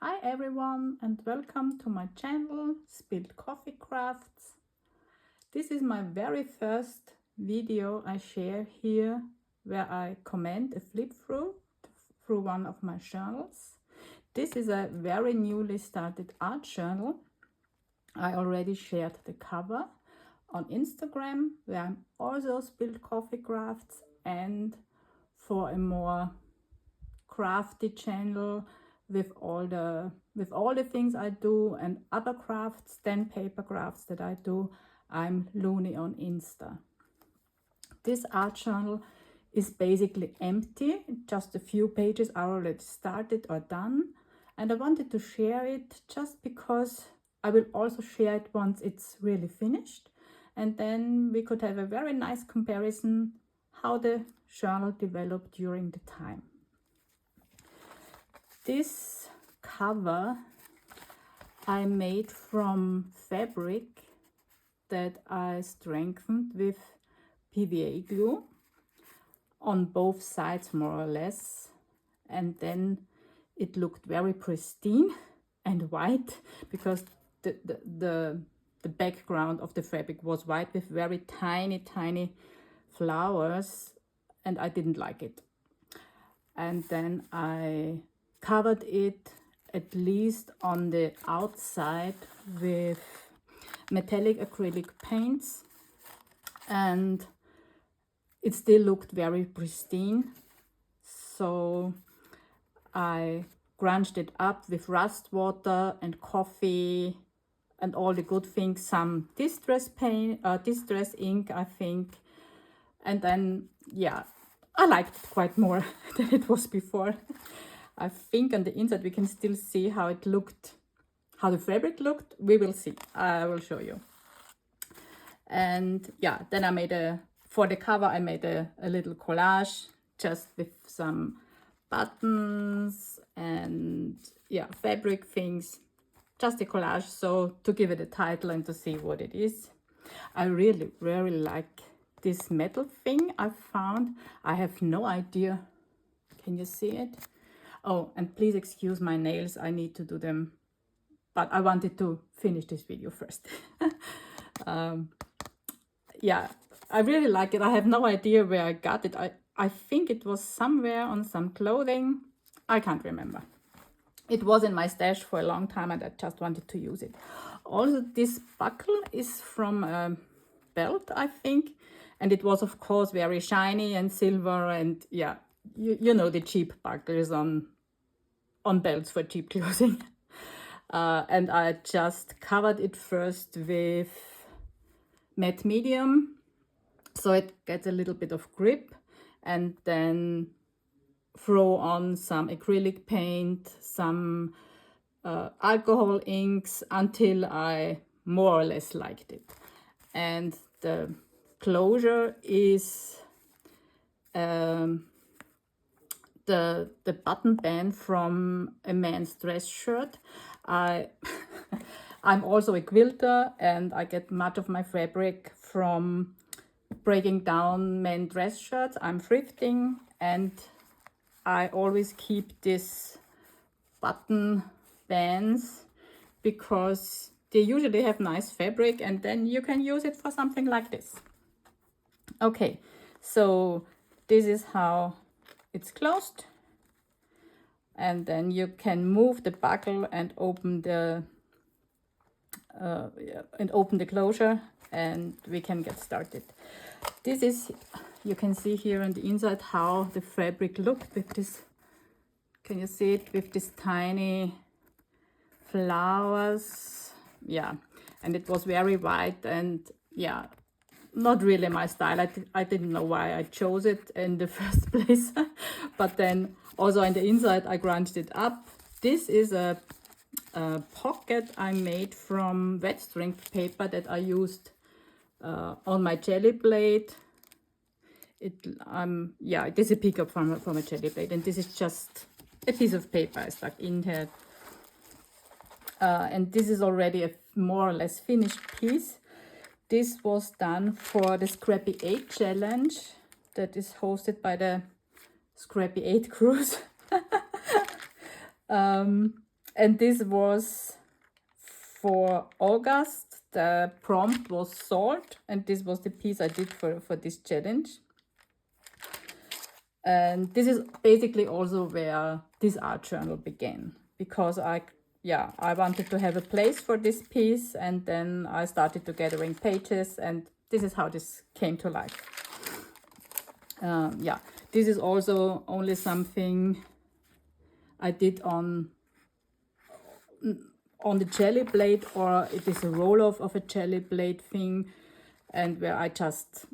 Hi everyone and welcome to my channel Spilled Coffee Crafts. This is my very first video I share here where I comment a flip through one of my journals. This is a very newly started art journal. I already shared the cover on Instagram where I'm also Spilled Coffee Crafts, and for a more crafty channel with all the things I do and other crafts than paper crafts that I do, I'm Looney on Insta. This art journal is basically empty, just a few pages are already started or done, and I wanted to share it just because I will also share it once it's really finished, and then we could have a very nice comparison how the journal developed during the time. This cover I made from fabric that I strengthened with PVA glue on both sides more or less, and then it looked very pristine and white because the background of the fabric was white with very tiny flowers, and I didn't like it. And then I covered it at least on the outside with metallic acrylic paints, and it still looked very pristine. So I grunged it up with rust water and coffee and all the good things, some distress ink, I think. And then, yeah, I liked it quite more than it was before. I think on the inside we can still see how it looked, how the fabric looked. We will see. I will show you. And yeah, then I made for the cover, I made a little collage just with some buttons and yeah, fabric things, just a collage. So to give it a title and to see what it is. I really like this metal thing I found. I have no idea. Can you see it? Oh, and please excuse my nails. I need to do them, but I wanted to finish this video first. Yeah, I really like it. I have no idea where I got it. I think it was somewhere on some clothing. I can't remember. It was in my stash for a long time and I just wanted to use it. Also, this buckle is from a belt, I think. And it was, of course, very shiny and silver. And yeah, you know the cheap buckles on belts for cheap clothing. And I just covered it first with matte medium, so it gets a little bit of grip, and then throw on some acrylic paint, some alcohol inks until I more or less liked it. And the closure is the button band from a man's dress shirt. I'm also a quilter and I get much of my fabric from breaking down men dress shirts. I'm thrifting and I always keep this button bands because they usually have nice fabric and then you can use it for something like this. Okay, so this is how it's closed, and then you can move the buckle and open the closure and we can get started. This is, you can see here on the inside how the fabric looked with this, can you see it, with these tiny flowers. Yeah, and it was very white and yeah, not really my style. I didn't know why I chose it in the first place. But then also on the inside I grunged it up. This is a pocket I made from wet strength paper that I used on my jelly plate. It is a pickup from a jelly plate, and this is just a piece of paper I stuck in here. And this is already a more or less finished piece. This was done for the Scrappy 8 challenge that is hosted by the Scrappy 8 cruise. And this was for August. The prompt was salt, and this was the piece I did for this challenge. And this is basically also where this art journal began, because I wanted to have a place for this piece, and then I started to gathering pages, and this is how this came to life. This is also only something I did on the jelly plate, or it is a roll-off of a jelly plate thing, and where I just,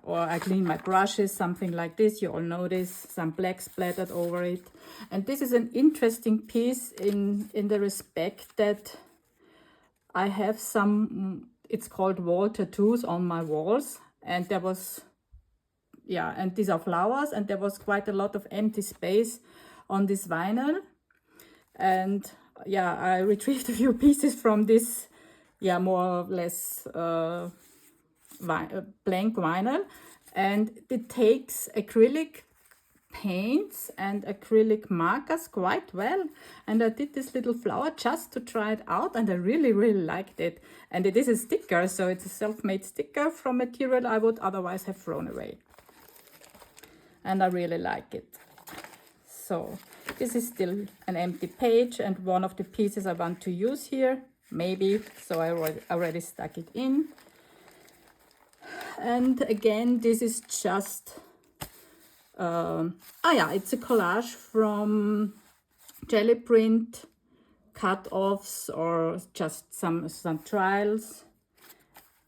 or I clean my brushes, something like this. You all know this, some black splattered over it. And this is an interesting piece in the respect that I have some, it's called wall tattoos on my walls, and there was, and these are flowers, and there was quite a lot of empty space on this vinyl. And I retrieved a few pieces from this, more or less blank vinyl, and it takes acrylic paints and acrylic markers quite well. And I did this little flower just to try it out, and I really liked it. And it is a sticker, so it's a self-made sticker from material I would otherwise have thrown away. And I really like it. So this is still an empty page, and one of the pieces I want to use here, maybe, so I already stuck it in. And again, this is just it's a collage from jelly print cut-offs or just some trials,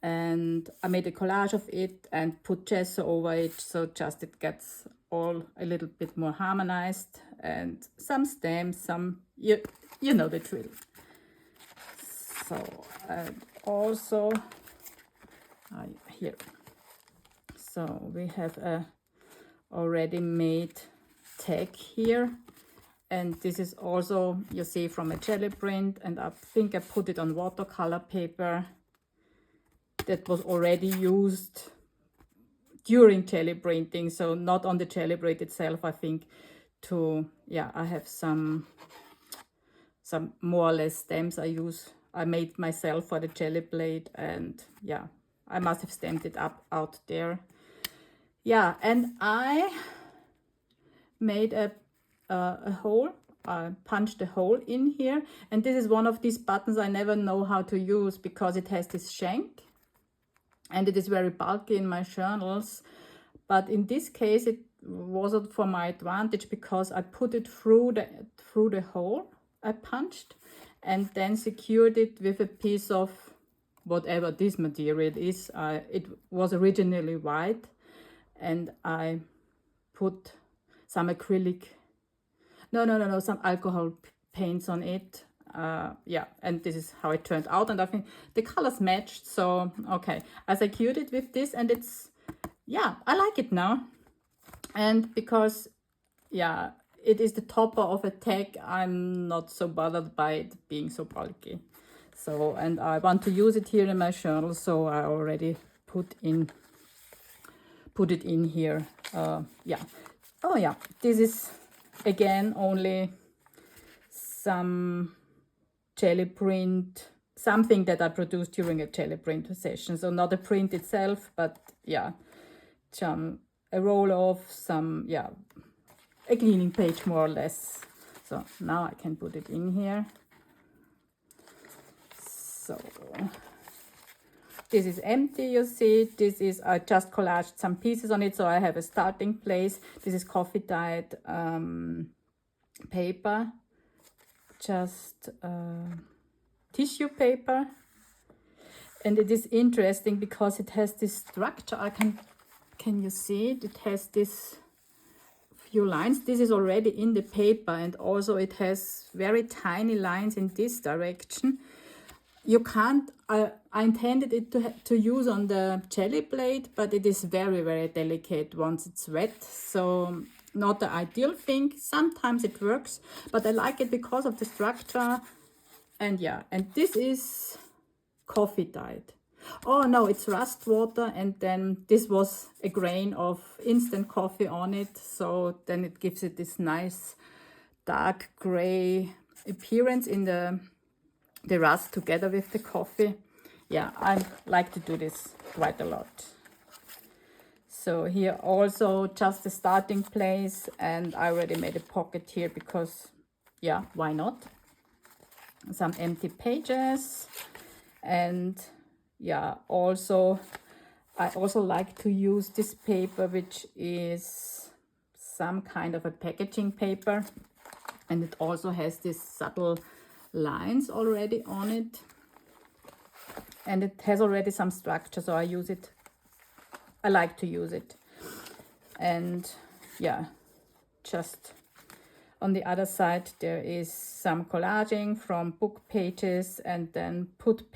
and I made a collage of it and put gesso over it, so just it gets all a little bit more harmonized, and some stems, some you know the drill. So and also here, so we have a already made tag here, and this is also, you see, from a jelly print, and I think I put it on watercolor paper that was already used during jelly printing, so not on the jelly print itself. I think I have some more or less stems I made myself for the jelly plate, and I must have stamped it out there. And I made a hole. I punched a hole in here, and this is one of these buttons I never know how to use because it has this shank, and it is very bulky in my journals. But in this case, it wasn't for my advantage because I put it through the hole I punched, and then secured it with a piece of whatever this material is. It was originally white, and I put some acrylic, some alcohol paints on it. And this is how it turned out, and I think the colors matched, so okay, I secured it with this, and it's, I like it now. And because it is the topper of a tag, I'm not so bothered by it being so bulky. So, and I want to use it here in my journal, so I already put it in here. This is again only some jelly print, something that I produced during a jelly print session. So not a print itself, but a roll off, a cleaning page more or less. So now I can put it in here. So this is empty, you see. This is, I just collaged some pieces on it, so I have a starting place. This is coffee dyed paper, just tissue paper. And it is interesting because it has this structure. Can you see it? It has this few lines. This is already in the paper, and also it has very tiny lines in this direction. You can't, I intended it to use on the jelly plate, but it is very delicate once it's wet, so not the ideal thing. Sometimes it works, but I like it because of the structure. And and this is coffee dyed. Oh no, it's rust water, and then this was a grain of instant coffee on it, so then it gives it this nice dark gray appearance in the rust together with the coffee. Yeah, I like to do this quite a lot. So here also just the starting place, and I already made a pocket here because, yeah, why not? Some empty pages, and yeah, also I also like to use this paper, which is some kind of a packaging paper, and it also has these subtle lines already on it, and it has already some structure, so I like to use it. And yeah, just on the other side there is some collaging from book pages, and then put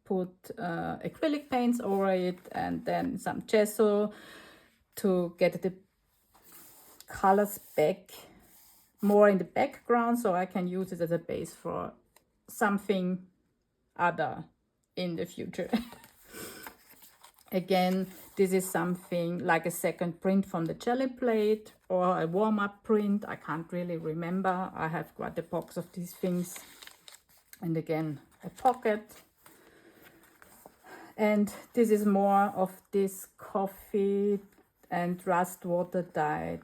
acrylic paints over it, and then some gesso to get the colors back more in the background, so I can use it as a base for something other in the future. Again, this is something like a second print from the jelly plate or a warm-up print. I can't really remember. I have quite a box of these things. And again, a pocket. And this is more of this coffee and rust water dyed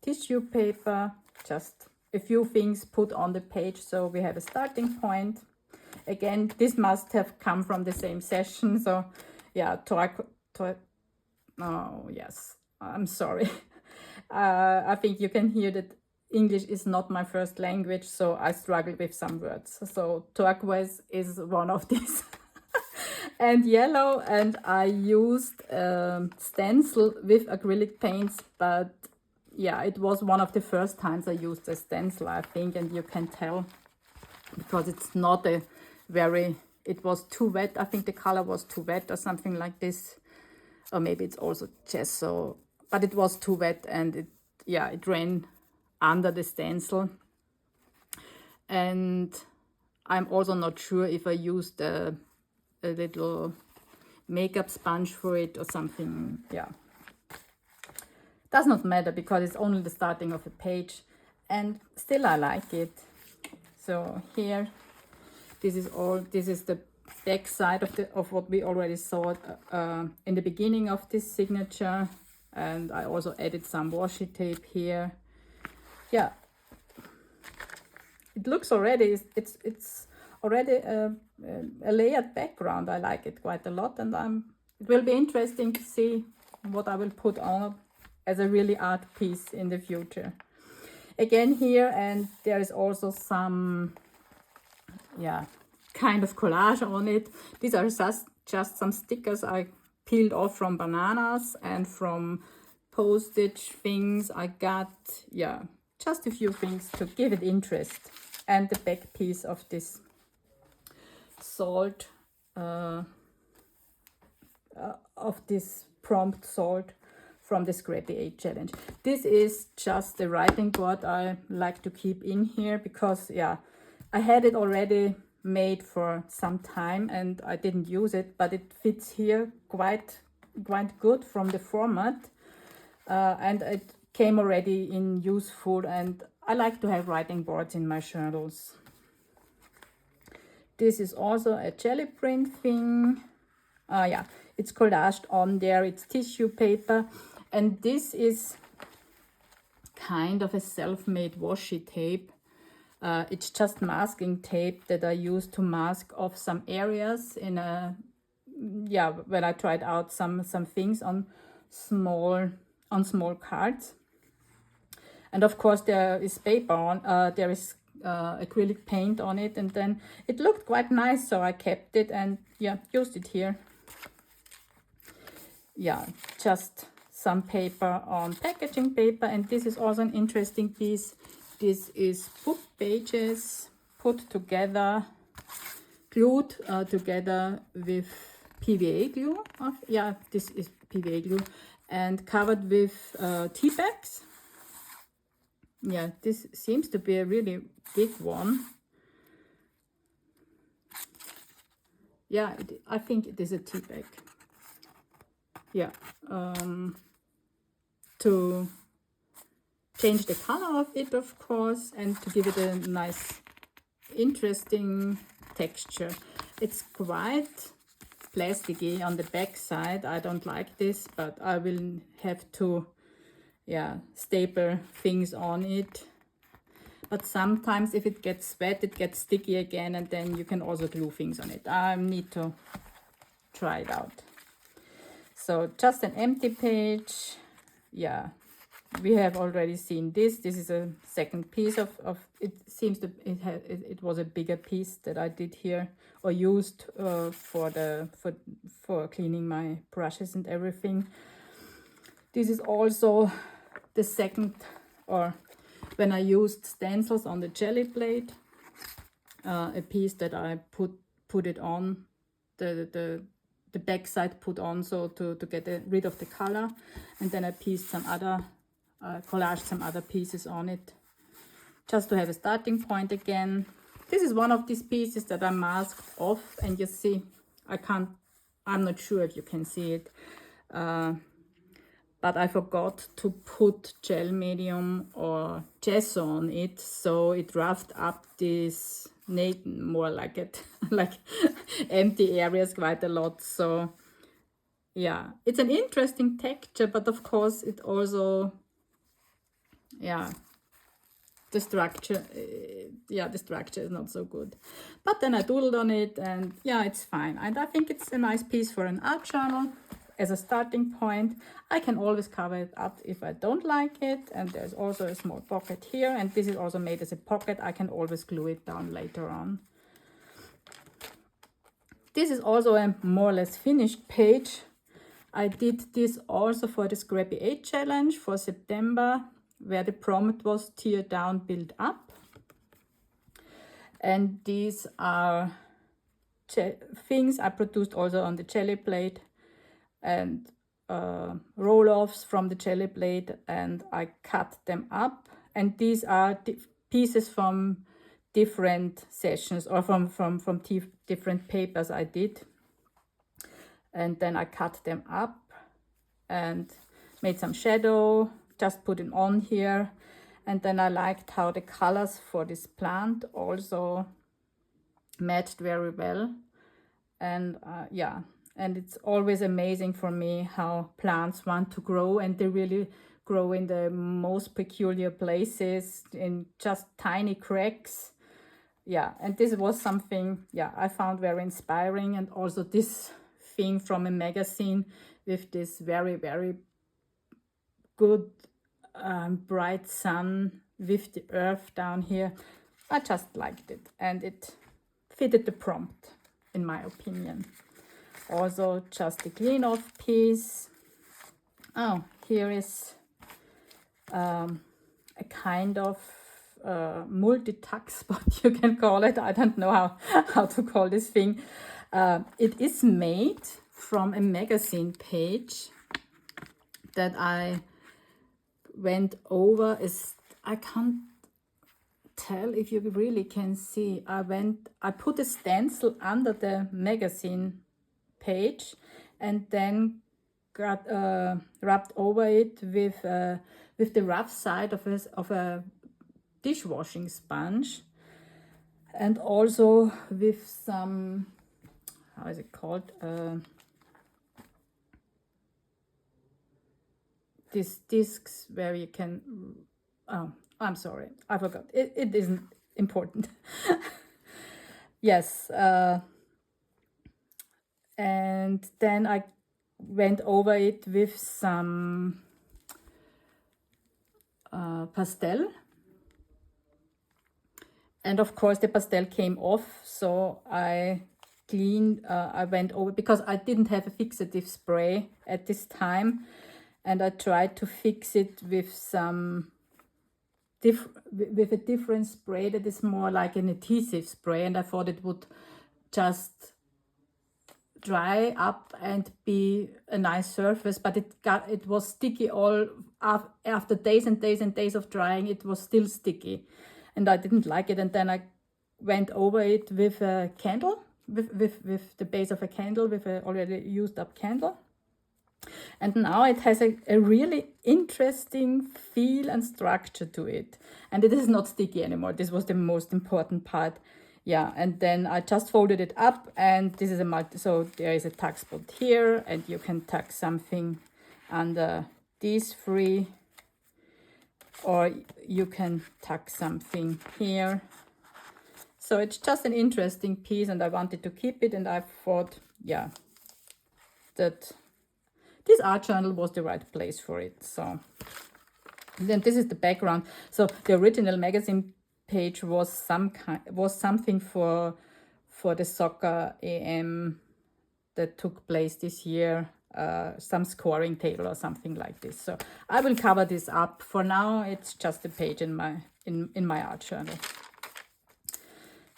tissue paper. Just a few things put on the page so we have a starting point. Again, this must have come from the same session. So yeah, oh yes, I'm sorry. I think you can hear that English is not my first language, so I struggle with some words. So turquoise is one of these. And yellow, and I used stencil with acrylic paints, but yeah, it was one of the first times I used a stencil, I think, and you can tell because it's not a very, it was too wet. I think the color was too wet or something like this, or maybe it's also gesso, but it was too wet, and it ran under the stencil. And I'm also not sure if I used a little makeup sponge for it or something. Yeah, does not matter because it's only the starting of a page, and still I like it. So here, this is the back side of what we already saw in the beginning of this signature, and I also added some washi tape here. Yeah, it looks already, it's already a layered background. I like it quite a lot, and it will be interesting to see what I will put on as a really art piece in the future. Again here, and there is also some, yeah, kind of collage on it. These are just some stickers I peeled off from bananas and from postage things I got. Yeah, just a few things to give it interest. And the back piece of this salt, of this prompt salt from the Scrappy 8 challenge. This is just the writing board I like to keep in here because, yeah, I had it already made for some time and I didn't use it, but it fits here quite good from the format, and it came already in useful, and I like to have writing boards in my journals. This is also a jelly print thing. Yeah, it's collaged on there. It's tissue paper, and this is kind of a self-made washi tape. It's just masking tape that I use to mask off some areas in a, yeah, when I tried out some things on small cards. And of course there is paper on, there is acrylic paint on it, and then it looked quite nice, so I kept it and, yeah, used it here. Yeah, just some paper on packaging paper, and this is also an interesting piece. This is book pages put together, glued together with PVA glue. Yeah, this is PVA glue, and covered with tea bags. Yeah, this seems to be a really big one. Yeah, I think it is a tea bag. Yeah, to change the color of it, of course, and to give it a nice, interesting texture. It's quite plasticky on the back side. I don't like this, but I will have to, yeah, staple things on it. But sometimes if it gets wet, it gets sticky again, and then you can also glue things on it. I need to try it out. So just an empty page. Yeah, we have already seen this. This is a second piece of it. Seems to it was a bigger piece that I did here, or used for cleaning my brushes and everything. This is also the second, or when I used stencils on the jelly plate, a piece that I put it on the back side put on, so to get rid of the color, and then I pieced some other collaged some other pieces on it, just to have a starting point again. This is one of these pieces that I masked off, and you see I'm not sure if you can see it, but I forgot to put gel medium or gesso on it, so it roughed up this more like it like empty areas quite a lot. So yeah, it's an interesting texture, but of course it also, yeah, the structure is not so good. But then I doodled on it, and yeah, it's fine, and I think it's a nice piece for an art journal as a starting point. I can always cover it up if I don't like it, and there's also a small pocket here, and this is also made as a pocket. I can always glue it down later on. This is also a more or less finished page. I did this also for the Scrappy 8 challenge for September, where the prompt was tear down, build up. And these are things I produced also on the jelly plate, and roll-offs from the jelly plate, and I cut them up. And these are pieces from different sessions, or from different papers I did. And then I cut them up and made some shadow, just put it on here. And then I liked how the colors for this plant also matched very well. And yeah, and it's always amazing for me how plants want to grow, and they really grow in the most peculiar places, in just tiny cracks. Yeah, and this was something, yeah, I found very inspiring. And also this thing from a magazine with this very, very good bright sun with the earth down here. I just liked it, and it fitted the prompt, in my opinion. Also just a clean off piece. Oh, here is a kind of multi-tuck spot, you can call it. I don't know how to call this thing. It is made from a magazine page that I went over. I can't tell if you really can see. I put a stencil under the magazine page, and then got rubbed over it with the rough side of a dishwashing sponge, and also with some, how is it called, these discs where you can, oh, I'm sorry, I forgot, it isn't important. Yes, and then I went over it with some pastel, and of course the pastel came off, so I went over, because I didn't have a fixative spray at this time, and I tried to fix it with some with a different spray that is more like an adhesive spray, and I thought it would just dry up and be a nice surface, but it was sticky all after days and days and days of drying. It was still sticky, and I didn't like it. And then I went over it with a candle, with the base of a candle, with a already used up candle, And now it has a really interesting feel and structure to it. And it is not sticky anymore. This was the most important part. Yeah, and then I just folded it up, and this is a multi, so there is a tuck spot here, and you can tuck something under these three, or you can tuck something here. So it's just an interesting piece, and I wanted to keep it, and I thought, yeah, that this art journal was the right place for it. So then this is the background. So the original magazine page was something for the soccer AM that took place this year, some scoring table or something like this. So I will cover this up. For now, it's just a page in my art journal.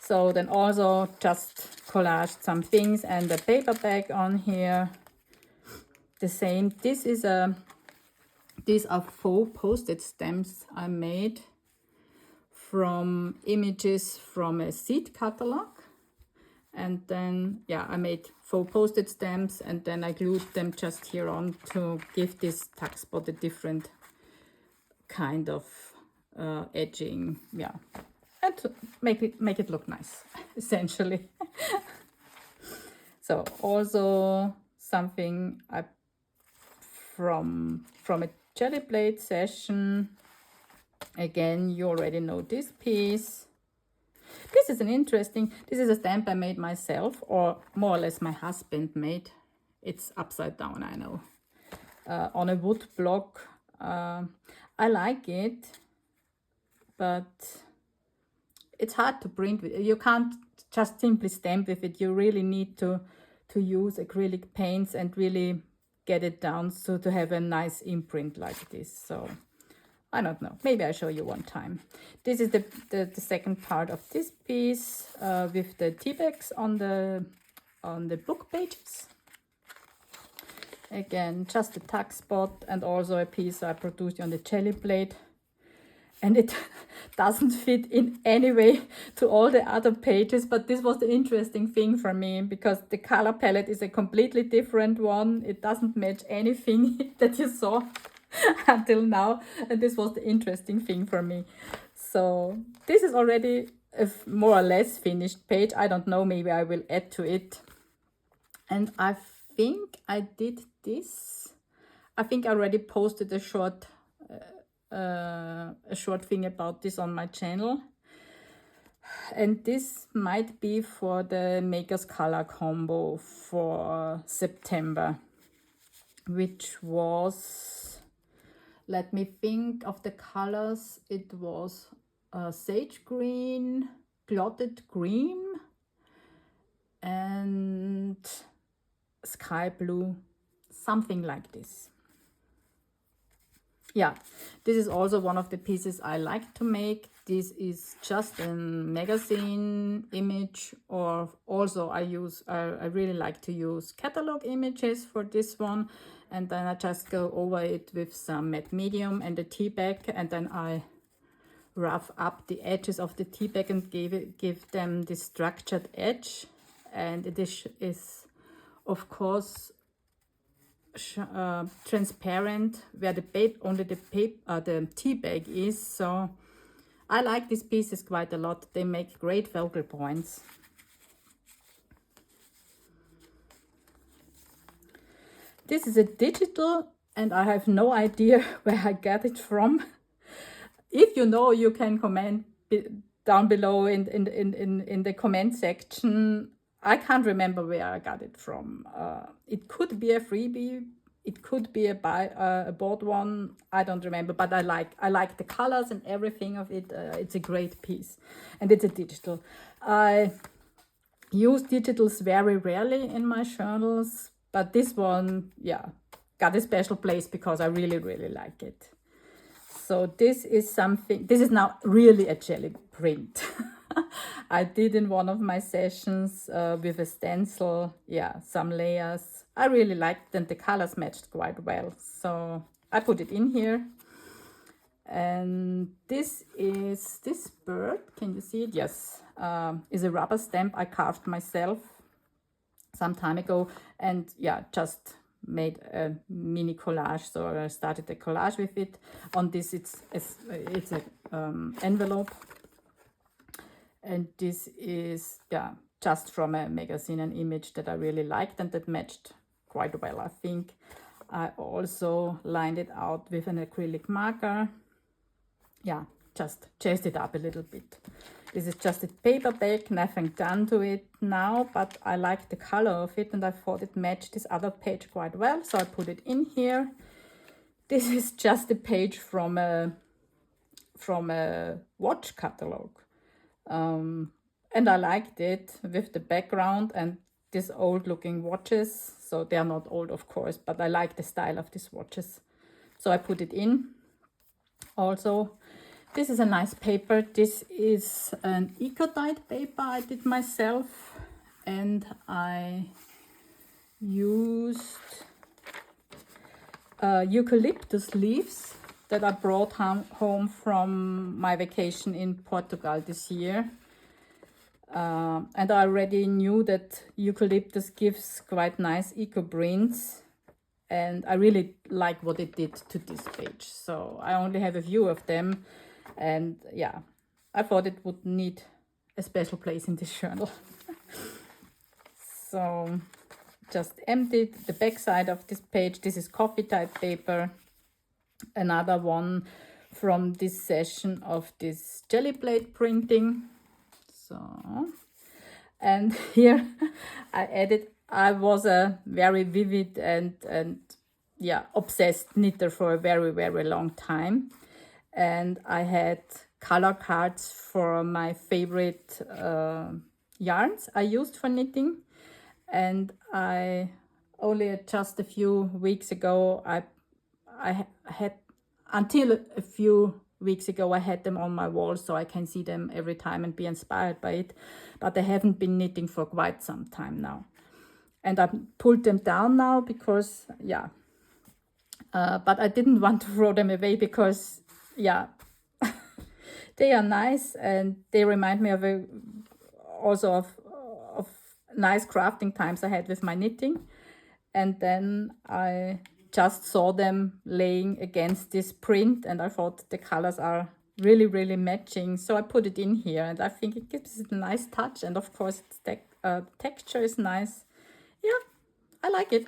So then also just collaged some things and a paper bag on here. The same. These are faux postage stamps I made from images from a seed catalog. And then, yeah, I made faux postage stamps, and then I glued them just here on to give this tuck spot a different kind of edging, yeah, and to make it look nice, essentially. So also something from a jelly plate session. Again, you already know this piece. This is this is a stamp I made myself, or more or less my husband made. It's upside down, I know. On a wood block. I like it, but it's hard to print with. You can't just simply stamp with it. You really need to use acrylic paints and really get it down so to have a nice imprint like this. So I don't know, maybe I'll show you one time. This is the second part of this piece with the tea bags on the book pages. Again, just a tuck spot, and also a piece I produced on the jelly plate. And it doesn't fit in any way to all the other pages, but this was the interesting thing for me, because the color palette is a completely different one. It doesn't match anything that you saw until now, and this was the interesting thing for me. So this is already a more or less finished page. I don't know, maybe I will add to it. And I think I did this. I think I already posted a short thing about this on my channel, and this might be for the Makers Color Combo for September, which was, let me think of the colors, it was sage green, clotted cream, and sky blue, something like this. Yeah, this is also one of the pieces I like to make. This is just a magazine image, or also I really like to use catalog images for this one, and then I just go over it with some matte medium and a tea bag, and then I rough up the edges of the tea bag and give them this structured edge. And it is of course transparent where the tea bag is. So I like these pieces quite a lot. They make great focal points. This is a digital, and I have no idea where I got it from. If you know, you can comment down below in the comment section. I can't remember where I got it from. It could be a freebie, it could be a bought one. I don't remember, but I like the colors and everything of it. It's a great piece, and it's a digital. I use digitals very rarely in my journals, but this one, yeah, got a special place because I really like it. So this is something, this is now really a jelly print. I did in one of my sessions with a stencil, yeah, some layers. I really liked them, the colors matched quite well. So I put it in here. And this is this bird, can you see it? Yes, is a rubber stamp I carved myself some time ago. And yeah, just made a mini collage, so I started a collage with it. On this it's a envelope, and this is, yeah, just from a magazine, an image that I really liked and that matched quite well, I think. I also lined it out with an acrylic marker. Yeah, just chased it up a little bit. This is just a paper bag, nothing done to it now, but I like the color of it and I thought it matched this other page quite well, so I put it in here. This is just a page from a watch catalog. And I liked it with the background and these old looking watches. So they are not old, of course, but I like the style of these watches. So I put it in. Also, this is a nice paper. This is an eco-dyed paper I did myself, and I used eucalyptus leaves that I brought home from my vacation in Portugal this year. And I already knew that eucalyptus gives quite nice eco prints, and I really like what it did to this page. So I only have a few of them, and yeah, I thought it would need a special place in this journal. So just emptied the back side of this page. This is coffee type paper, another one from this session of this jelly plate printing. So, and here I added, I was a very vivid and yeah, obsessed knitter for a very, very long time. And I had color cards for my favorite yarns I used for knitting. And I only just a few weeks ago, I had, until a few weeks ago, I had them on my wall so I can see them every time and be inspired by it. But I haven't been knitting for quite some time now. And I pulled them down now because, yeah. But I didn't want to throw them away because, yeah, they are nice and they remind me of also of nice crafting times I had with my knitting. And then I just saw them laying against this print and I thought the colors are really, really matching. So I put it in here and I think it gives it a nice touch. And of course, the texture is nice. Yeah, I like it.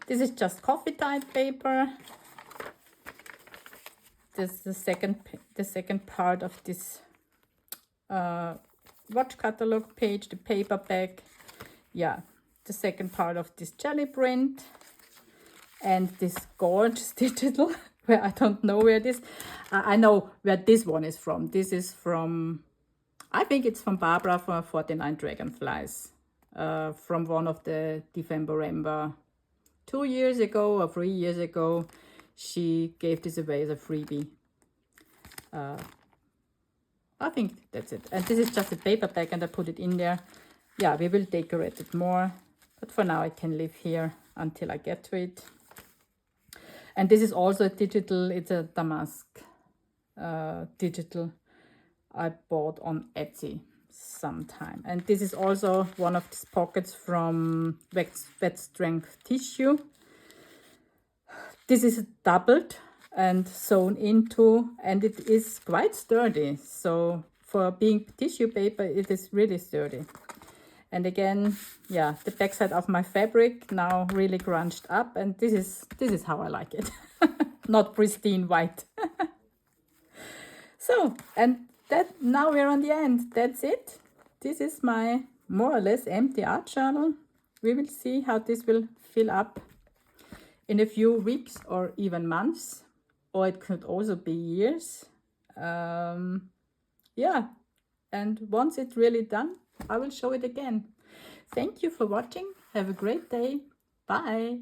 This is just coffee type paper. This is the second part of this watch catalog page, the paper bag. Yeah, the second part of this jelly print. And this gorgeous digital, where I don't know where this, I know where this one is from. This is from, I think it's from Barbara for 49 Dragonflies, from one of the Defemberember 2 years ago or 3 years ago. She gave this away as a freebie. I think that's it. And this is just a paper bag and I put it in there. Yeah, we will decorate it more. But for now, it can live here until I get to it. And this is also a digital, it's a damask digital I bought on Etsy sometime. And this is also one of these pockets from Wet Strength Tissue. This is doubled and sewn into, and it is quite sturdy. So for being tissue paper, it is really sturdy. And again, yeah, the backside of my fabric now really crunched up, and this is how I like it. Not pristine white. So, and that, now we're on the end. That's it. This is my more or less empty art journal. We will see how this will fill up in a few weeks or even months, or it could also be years. Yeah, and once it's really done, I will show it again. Thank you for watching. Have a great day. Bye.